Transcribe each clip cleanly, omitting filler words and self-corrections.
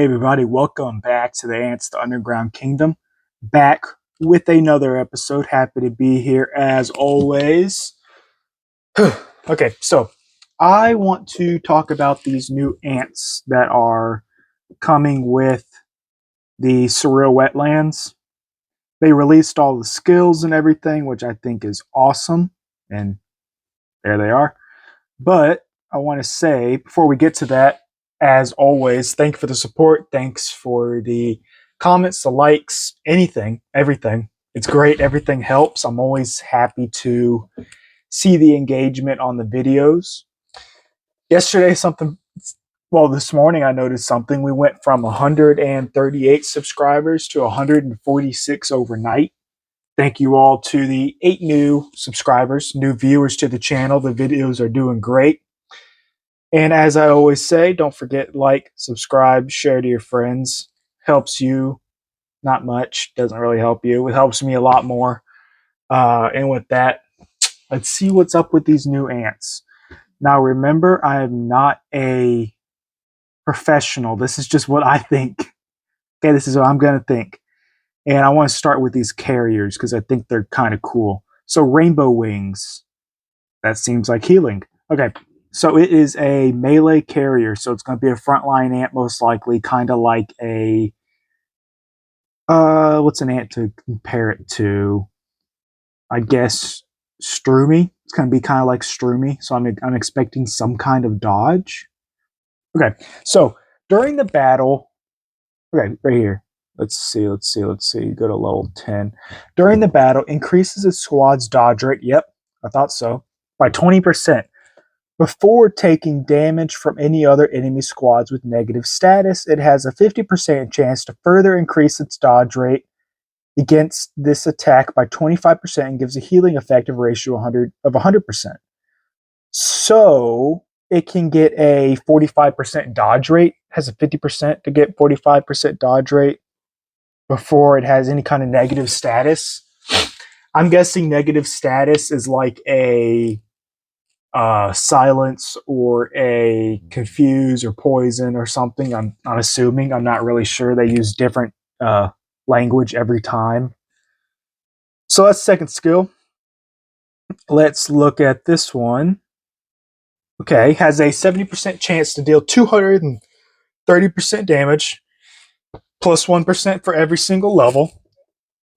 Hey everybody, welcome back to the Ants, the Underground Kingdom. Back with another episode. Happy to be here as always. Okay, so I want to talk about these new ants that are coming with the Surreal Wetlands. They released all the skills and everything, which I think is awesome. And there they are. But I want to say, before we get to that, as always, thank you for the support. Thanks for the comments, the likes, anything, everything. It's great. Everything helps. I'm always happy to see the engagement on the videos. Yesterday, this morning I noticed something. We went from 138 subscribers to 146 overnight. Thank you all to the 8 new subscribers, new viewers to the channel. The videos are doing great. And as I always say, don't forget, like, subscribe, share to your friends. Helps you, not much, doesn't really help you. It helps me a lot more. And with that, let's see what's up with these new ants. Now, remember, I am not a professional. This is just what I think. Okay, this is what I'm going to think. And I want to start with these carriers because I think they're kind of cool. So, rainbow wings. That seems like healing. Okay. So it is a melee carrier, so it's going to be a frontline ant most likely, kind of like a what's an ant to compare it to? I guess Stroomy. It's going to be kind of like Stroomy, so I'm expecting some kind of dodge. Okay, so during the battle, okay, right here. Let's see. Go to level 10. During the battle, increases its squad's dodge rate. Yep, I thought so. By 20%. Before taking damage from any other enemy squads with negative status, it has a 50% chance to further increase its dodge rate against this attack by 25% and gives a healing effective ratio of 100%. So it can get a 45% dodge rate, has a 50% to get 45% dodge rate before it has any kind of negative status. I'm guessing negative status is like a silence or a confuse or poison or something. I'm assuming. I'm not really sure. They use different language every time. So that's second skill. Let's look at this one. Okay, has a 70% chance to deal 230% damage, plus 1% for every single level.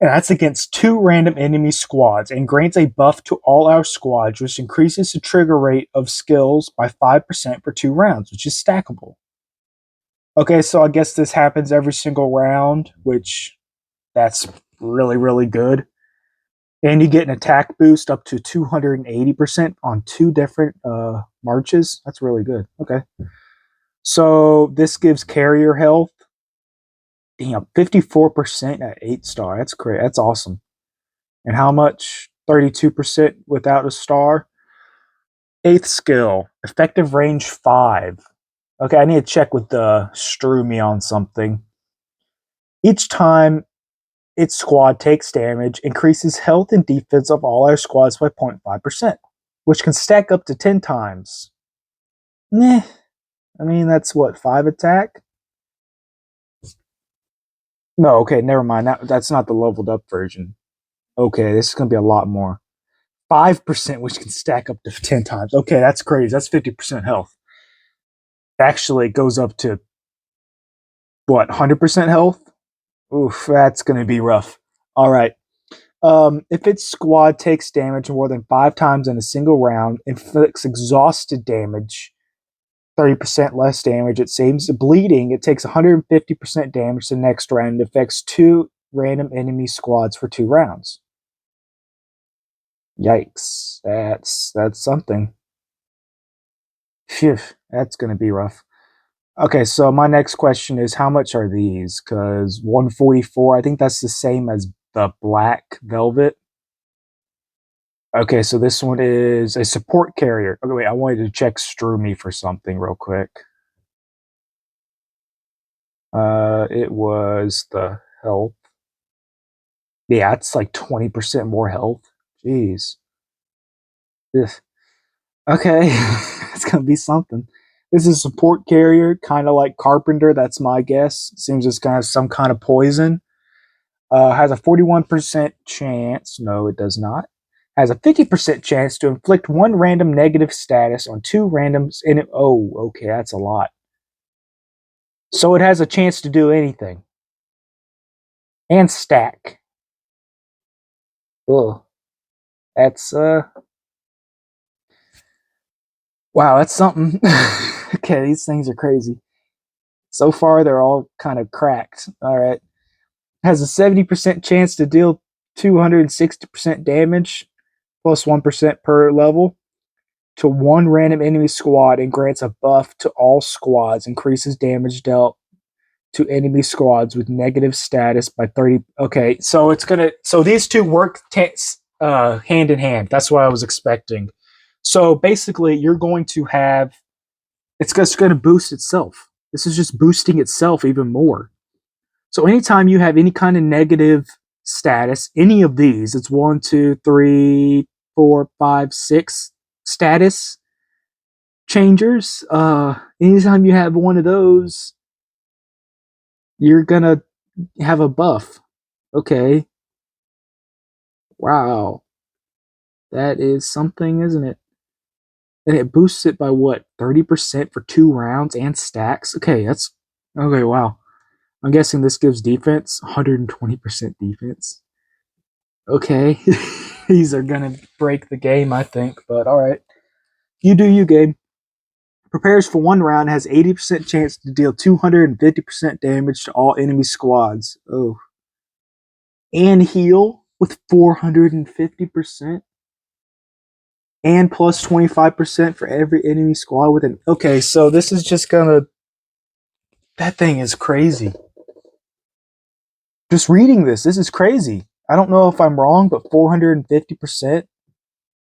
And that's against 2 random enemy squads, and grants a buff to all our squads, which increases the trigger rate of skills by 5% for 2 rounds, which is stackable. Okay, so I guess this happens every single round, which that's really, really good. And you get an attack boost up to 280% on 2 different marches. That's really good. Okay. So this gives carrier health. Damn, 54% at 8-star. That's great. That's awesome. And how much? 32% without a star. 8th skill, effective range 5. Okay, I need to check with the Stroomy on something. Each time its squad takes damage, increases health and defense of all our squads by 0.5%, which can stack up to 10 times. Meh. I mean, that's what, 5 attack? No, okay, never mind. That's not the leveled up version. Okay, this is going to be a lot more. 5%, which can stack up to 10 times. Okay, that's crazy. That's 50% health. Actually, it goes up to, what, 100% health? Oof, that's going to be rough. All right. If its squad takes damage more than 5 times in a single round, inflicts exhausted damage, 30% less damage, it saves the bleeding, it takes 150% damage the next round, and affects 2 random enemy squads for 2 rounds. Yikes. That's something. Phew, that's going to be rough. Okay, so my next question is, how much are these? Because 144, I think that's the same as the Black Velvet. Okay, so this one is a support carrier. Okay, wait, I wanted to check Stroomy for something real quick. It was the health. Yeah, it's like 20% more health. Jeez. Ugh. Okay, it's gonna be something. This is a support carrier, kind of like Carpenter. That's my guess. Seems it's gonna have some kind of poison. Has a 41% chance. No, it does not. Has a 50% chance to inflict one random negative status on two randoms in it. Oh, okay, that's a lot. So it has a chance to do anything. And stack. Ugh. That's wow, that's something. Okay, these things are crazy. So far they're all kind of cracked. Alright. Has a 70% chance to deal 260% damage plus 1% per level to one random enemy squad and grants a buff to all squads, increases damage dealt to enemy squads with negative status by 30. Okay, so it's gonna, so these two work hand in hand. That's what I was expecting. So basically, you're going to have, it's just going to boost itself. This is just boosting itself even more. So anytime you have any kind of negative status, any of these, it's 1, 2, 3, 4, 5, 6 status changers. Anytime you have one of those, you're gonna have a buff. Okay. Wow. That is something, isn't it? And it boosts it by what? 30% for 2 rounds and stacks? Okay, that's okay, wow. I'm guessing this gives defense, 120% defense. Okay. These are gonna break the game, I think, but alright. You do you, game. Prepares for 1 round, has 80% chance to deal 250% damage to all enemy squads. Oh. And heal with 450%. And plus 25% for every enemy squad with an. Okay, so this is just gonna. That thing is crazy. Just reading this is crazy. I don't know if I'm wrong, but 450%.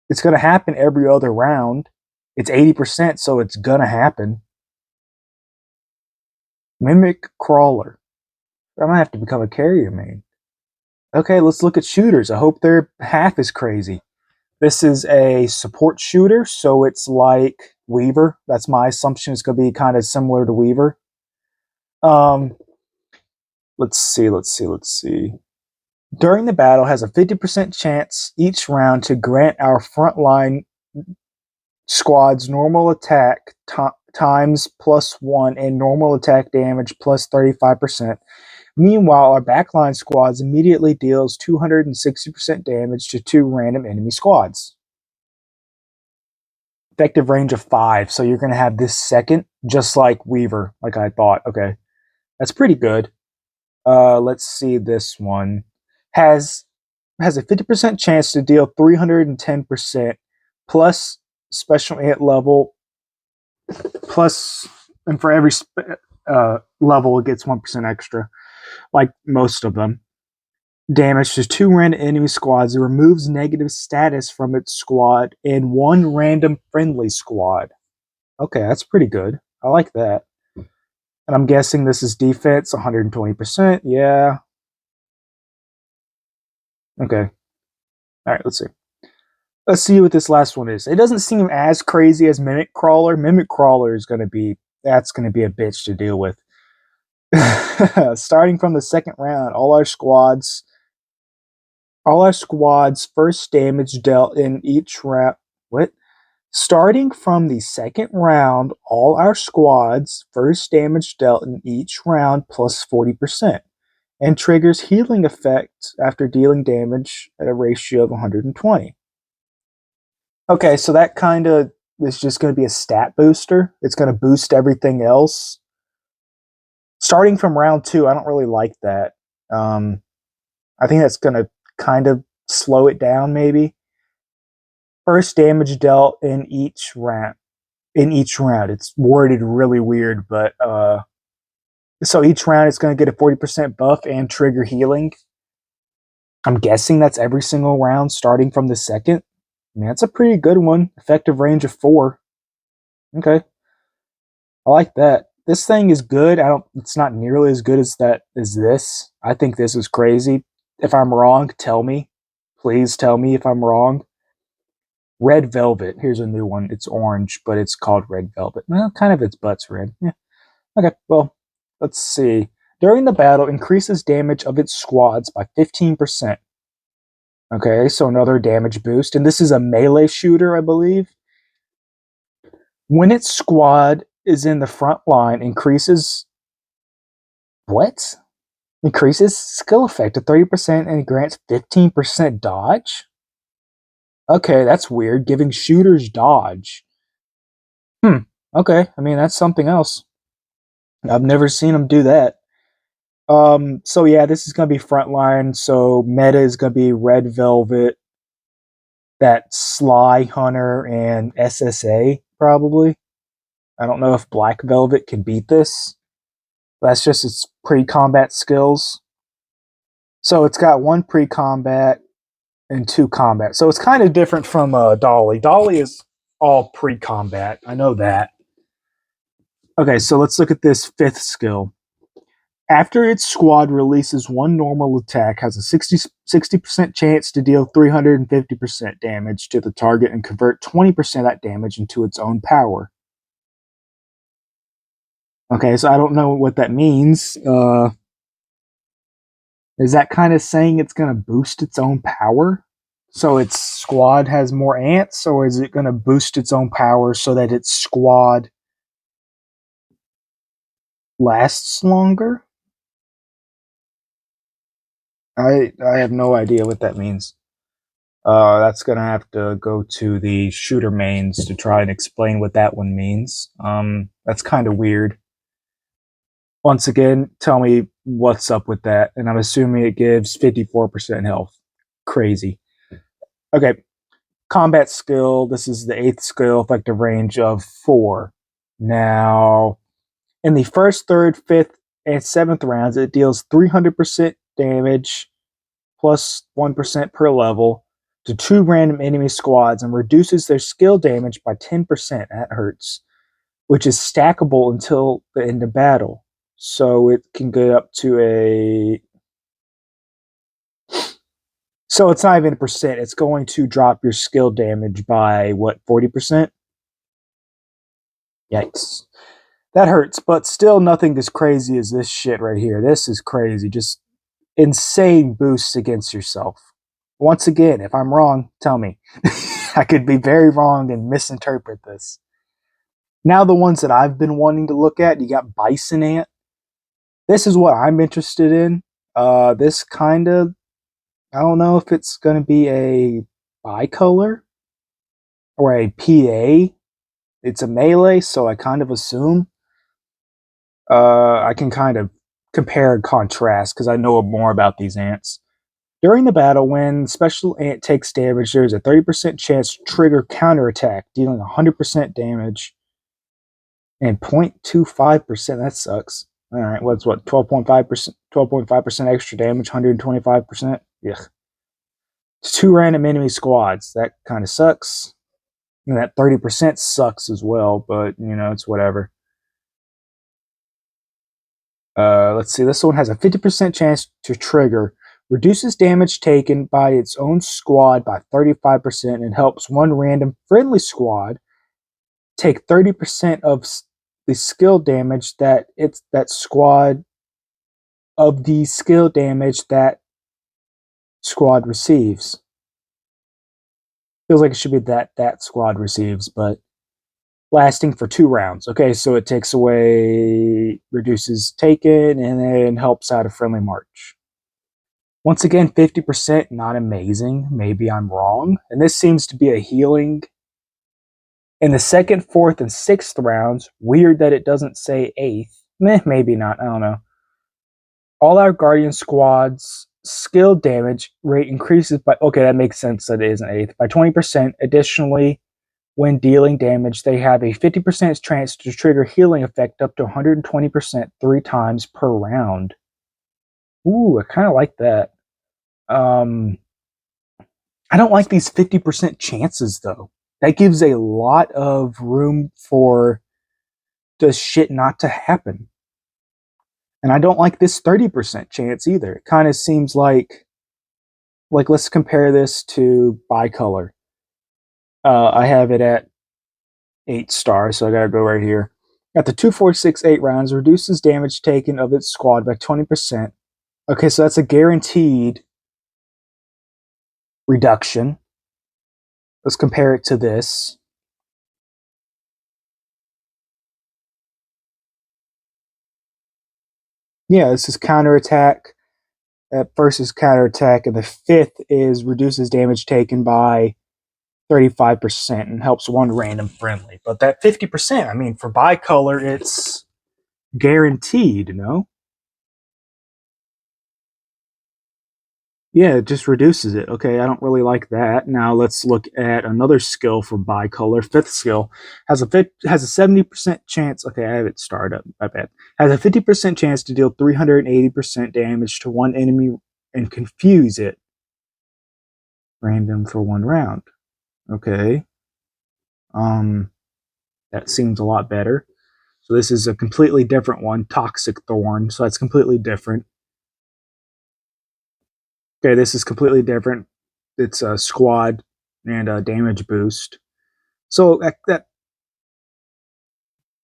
It's gonna happen every other round. It's 80%, so it's gonna happen. Mimic Crawler. I might have to become a carrier main. Okay, let's look at shooters. I hope they're half as crazy. This is a support shooter, so it's like Weaver. That's my assumption. It's going to be kind of similar to Weaver. Let's see. During the battle, has a 50% chance each round to grant our frontline squad's normal attack times +1 and normal attack damage plus 35%. Meanwhile, our backline squads immediately deals 260% damage to two random enemy squads. Effective range of 5, so you're going to have this second, just like Weaver, like I thought. Okay, that's pretty good. Let's see this one. Has a 50% chance to deal 310% plus special ant level plus, and for every level it gets 1% extra, like most of them. Damage to two random enemy squads. It removes negative status from its squad and one random friendly squad. Okay, that's pretty good. I like that. And I'm guessing this is defense, 120%. Yeah. Okay. All right, let's see. Let's see what this last one is. It doesn't seem as crazy as Mimic Crawler. Mimic Crawler is going to be, that's going to be a bitch to deal with. Starting from the second round, all our squads first damage dealt in each round. What? Starting from the second round, all our squads first damage dealt in each round plus 40%, and triggers healing effect after dealing damage at a ratio of 120. Okay, so that kind of is just going to be a stat booster. It's going to boost everything else. Starting from round 2, I don't really like that. I think that's going to kind of slow it down, maybe. First damage dealt in each round. It's worded really weird, but so each round it's going to get a 40% buff and trigger healing. I'm guessing that's every single round starting from the second. I mean, that's a pretty good one. Effective range of 4. Okay. I like that. This thing is good. It's not nearly as good as this. I think this is crazy. If I'm wrong, tell me. Please tell me if I'm wrong. Red Velvet. Here's a new one. It's orange, but it's called Red Velvet. Well, kind of its butt's red. Yeah. Okay, well, let's see. During the battle, increases damage of its squads by 15%. Okay, so another damage boost. And this is a melee shooter, I believe. When its squad is in the front line, increases what? Increases skill effect to 30% and grants 15% dodge? Okay, that's weird. Giving shooters dodge. Okay, I mean, that's something else. I've never seen them do that. So yeah, this is gonna be frontline. So meta is gonna be Red Velvet, that Sly Hunter, and SSA probably. I don't know if Black Velvet can beat this. That's just its pre-combat skills. So it's got one pre-combat and two combat. So it's kind of different from Dolly. Dolly is all pre-combat. I know that. Okay, so let's look at this fifth skill. After its squad releases one normal attack, has a 60% chance to deal 350% damage to the target and convert 20% of that damage into its own power. Okay, so I don't know what that means. Is that kind of saying it's going to boost its own power? So its squad has more ants, or is it going to boost its own power so that its squad lasts longer? I have no idea what that means. That's gonna have to go to the shooter mains to try and explain what that one means. That's kind of weird. Once again, tell me what's up with that. And I'm assuming it gives 54% health. Crazy. Okay, combat skill. This is the eighth skill, effective range of 4. Now, in the first, third, fifth, and seventh rounds, it deals 300% damage plus 1% per level to 2 random enemy squads and reduces their skill damage by 10%. That hurts, which is stackable until the end of battle. So it can get up to a. So it's not even a percent. It's going to drop your skill damage by what, 40%? Yikes. That hurts, but still nothing as crazy as this shit right here. This is crazy. Just insane boosts against yourself. Once again, if I'm wrong, tell me. I could be very wrong and misinterpret this. Now, the ones that I've been wanting to look at, you got Bison Ant. This is what I'm interested in. This kind of, I don't know if it's going to be a bicolor or a PA. It's a melee, so I kind of assume. I can kind of compare and contrast because I know more about these ants. During the battle, when special ant takes damage, there's a 30% chance to trigger counterattack, dealing 100% damage and 0.25%. That sucks. All right, what's what? 12.5%, 12.5% extra damage, 125%. Yeah. 2 random enemy squads. That kind of sucks. And that 30% sucks as well, but it's whatever. Let's see. This one has a 50% chance to trigger, reduces damage taken by its own squad by 35%, and helps one random friendly squad take 30% of the skill damage that squad receives. Feels like it should be that squad receives, but lasting for 2 rounds. Okay, so it takes away, reduces taken, and then helps out a friendly march. Once again, 50%, not amazing. Maybe I'm wrong. And this seems to be a healing. In the second, fourth, and sixth rounds, weird that it doesn't say eighth. Maybe not. I don't know. All our Guardian squads' skill damage rate increases by. Okay, that makes sense that it is an eighth. By 20%. Additionally, when dealing damage, they have a 50% chance to trigger healing effect up to 120% 3 times per round. Ooh, I kind of like that. I don't like these 50% chances, though. That gives a lot of room for the shit not to happen. And I don't like this 30% chance either. It kind of seems like let's compare this to bicolor. I have it at 8 stars, so I gotta go right here. At the 2468 rounds, reduces damage taken of its squad by 20%. Okay, so that's a guaranteed reduction. Let's compare it to this. Yeah, this is counterattack. First is counterattack, and the fifth is reduces damage taken by 35% and helps one random friendly. But that 50%, I mean, for bicolor, it's guaranteed, you know? Yeah, it just reduces it. Okay, I don't really like that. Now let's look at another skill for bicolor. Fifth skill has a 70% chance. Okay, I have it started up. My bad. Has a 50% chance to deal 380% damage to one enemy and confuse it. Random for one round. Okay. Um, that seems a lot better. So this is a completely different one, Toxic Thorn. So that's completely different. Okay, this is completely different. It's a squad and a damage boost. So that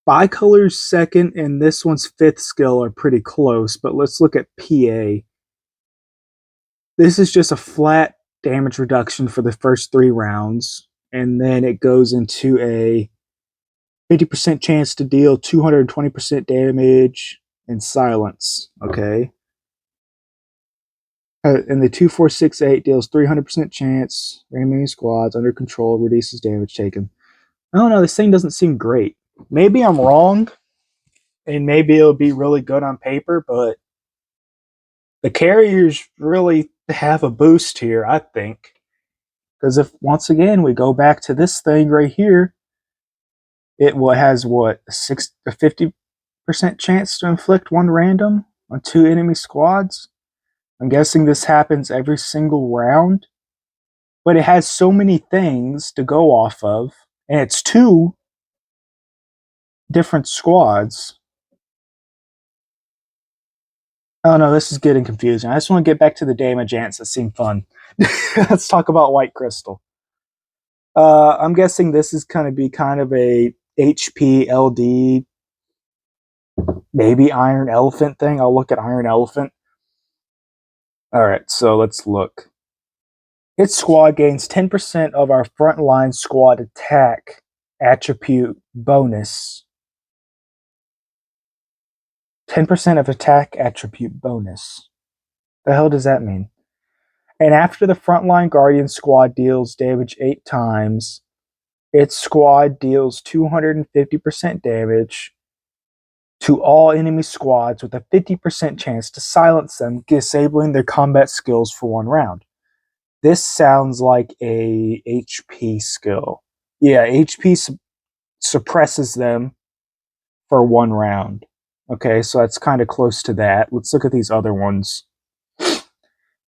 Bicolor's second and this one's fifth skill are pretty close, but let's look at PA. This is just a flat damage reduction for the first 3 rounds, and then it goes into a 50% chance to deal 220% damage and silence. Okay. And the 2468 deals 300% chance, remaining squads under control, reduces damage taken. I don't know, this thing doesn't seem great. Maybe I'm wrong, and maybe it'll be really good on paper, but the carriers really have a boost here, I think. Because if, once again, we go back to this thing right here, it has what, a 50% chance to inflict one random on 2 enemy squads? I'm guessing this happens every single round, but it has so many things to go off of, and it's 2 different squads. Oh no, this is getting confusing. I just want to get back to the damage ants that seem fun. Let's talk about White Crystal. I'm guessing this is going to be kind of a HP, LD, maybe Iron Elephant thing. I'll look at Iron Elephant. All right, so let's look. Its squad gains 10% of our frontline squad attack attribute bonus. 10% of attack attribute bonus. The hell does that mean? And after the frontline Guardian squad deals damage 8 times, its squad deals 250% damage to all enemy squads with a 50% chance to silence them, disabling their combat skills for one round. This sounds like a HP skill. Yeah, HP suppresses them for one round. Okay, so that's kind of close to that. Let's look at these other ones.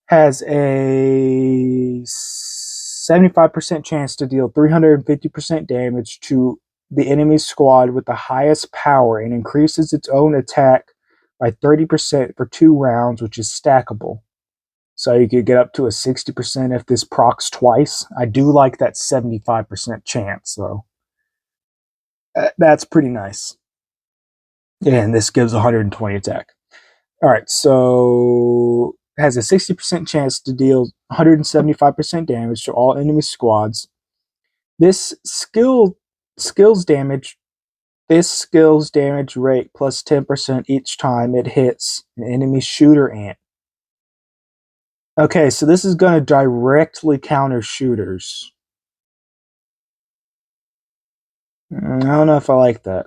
Has a 75% chance to deal 350% damage to the enemy squad with the highest power and increases its own attack by 30% for 2 rounds, which is stackable. So you could get up to a 60% if this procs twice. I do like that 75% chance, though. That's pretty nice. And this gives 120 attack. All right, so has a 60% chance to deal 175% damage to all enemy squads. This skills damage this skills damage rate plus 10% each time it hits an enemy shooter ant. Okay, so this is going to directly counter shooters. I don't know if I like that.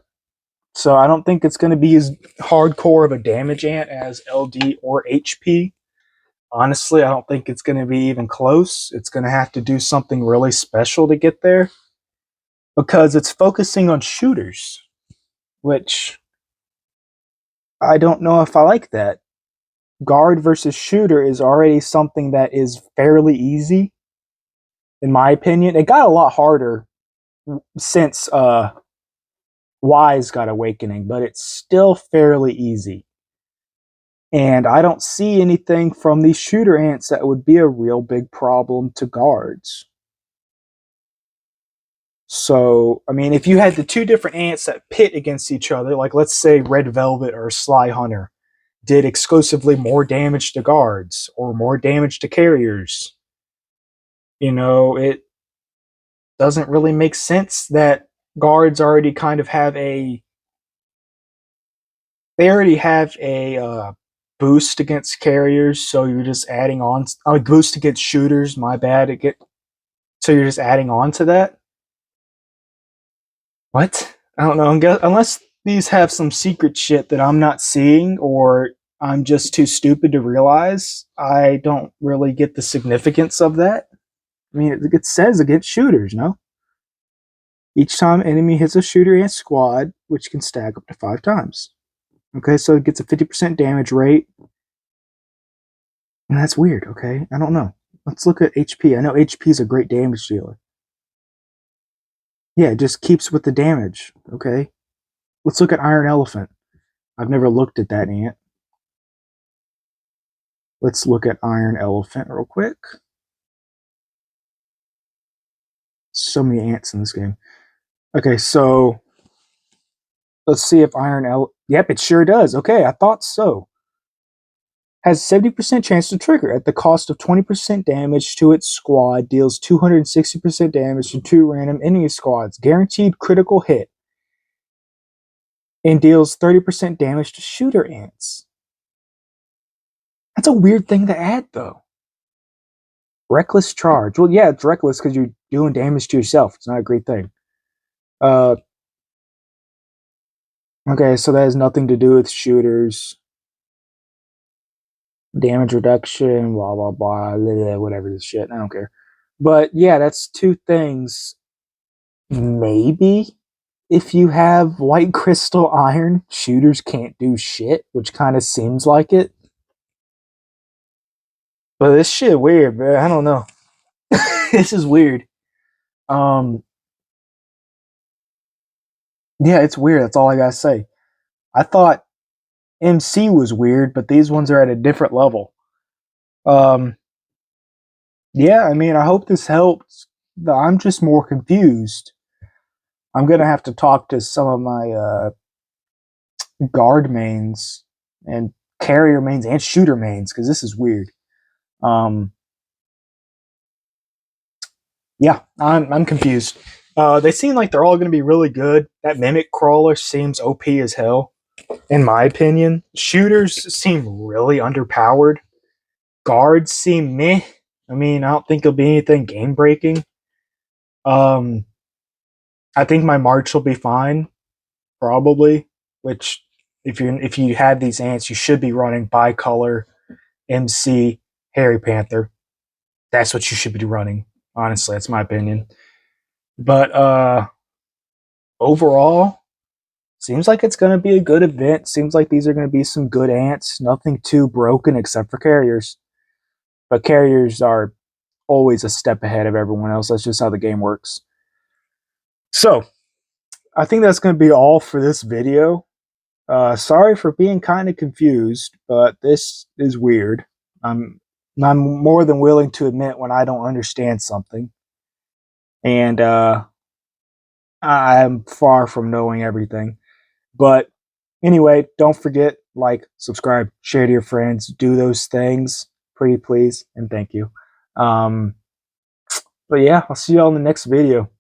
So I don't think it's going to be as hardcore of a damage ant as LD or HP. Honestly, I don't think it's going to be even close. It's going to have to do something really special to get there because it's focusing on shooters, which I don't know if I like that. Guard versus shooter is already something that is fairly easy, in my opinion. It got a lot harder since Wise got Awakening, but it's still fairly easy. And I don't see anything from these shooter ants that would be a real big problem to guards. So, I mean, if you had the two different ants that pit against each other, like let's say Red Velvet or Sly Hunter, did exclusively more damage to guards or more damage to carriers, it doesn't really make sense that guards already kind of have a they already have a boost against carriers, so you're just adding on boost against shooters. My bad. So you're just adding on to that. What? I don't know. Unless these have some secret shit that I'm not seeing, or I'm just too stupid to realize. I don't really get the significance of that. I mean, it says against shooters, no? Each time enemy hits a shooter ant squad, which can stack up to 5 times. Okay, so it gets a 50% damage rate. And that's weird, okay? I don't know. Let's look at HP. I know HP is a great damage dealer. Yeah, it just keeps with the damage, okay? Let's look at Iron Elephant. I've never looked at that ant. Let's look at Iron Elephant real quick. So many ants in this game. Okay, so let's see if Yep, it sure does. Okay, I thought so. Has 70% chance to trigger at the cost of 20% damage to its squad, deals 260% damage to 2 random enemy squads, guaranteed critical hit, and deals 30% damage to shooter ants. That's a weird thing to add, though. Reckless charge. Well, yeah, it's reckless because you're doing damage to yourself. It's not a great thing. Okay, so that has nothing to do with shooters. Damage reduction, blah, blah, blah, whatever this shit. I don't care. But yeah, that's 2 things. Maybe if you have white crystal iron, shooters can't do shit, which kind of seems like it. But this shit weird, man. I don't know. This is weird. Um, yeah, it's weird. That's all I gotta say. I thought MC was weird, but these ones are at a different level. Um, yeah, I mean, I hope this helps. I'm just more confused. I'm gonna have to talk to some of my guard mains and carrier mains and shooter mains because this is weird. Um, yeah, I'm confused. They seem like they're all going to be really good. That mimic crawler seems OP as hell, in my opinion. Shooters seem really underpowered. Guards seem meh. I mean, I don't think it'll be anything game breaking. Um, I think my March will be fine, probably. Which, if you had these ants, you should be running bicolor, MC, Harry Panther. That's what you should be running. Honestly, that's my opinion. But overall, seems like it's going to be a good event. Seems like these are going to be some good ants. Nothing too broken except for carriers. But carriers are always a step ahead of everyone else. That's just how the game works. So, I think that's going to be all for this video. Sorry for being kind of confused, but this is weird. I'm more than willing to admit when I don't understand something. And I'm far from knowing everything. But anyway, don't forget, like, subscribe, share to your friends, do those things. Pretty please, and thank you. But yeah, I'll see you all in the next video.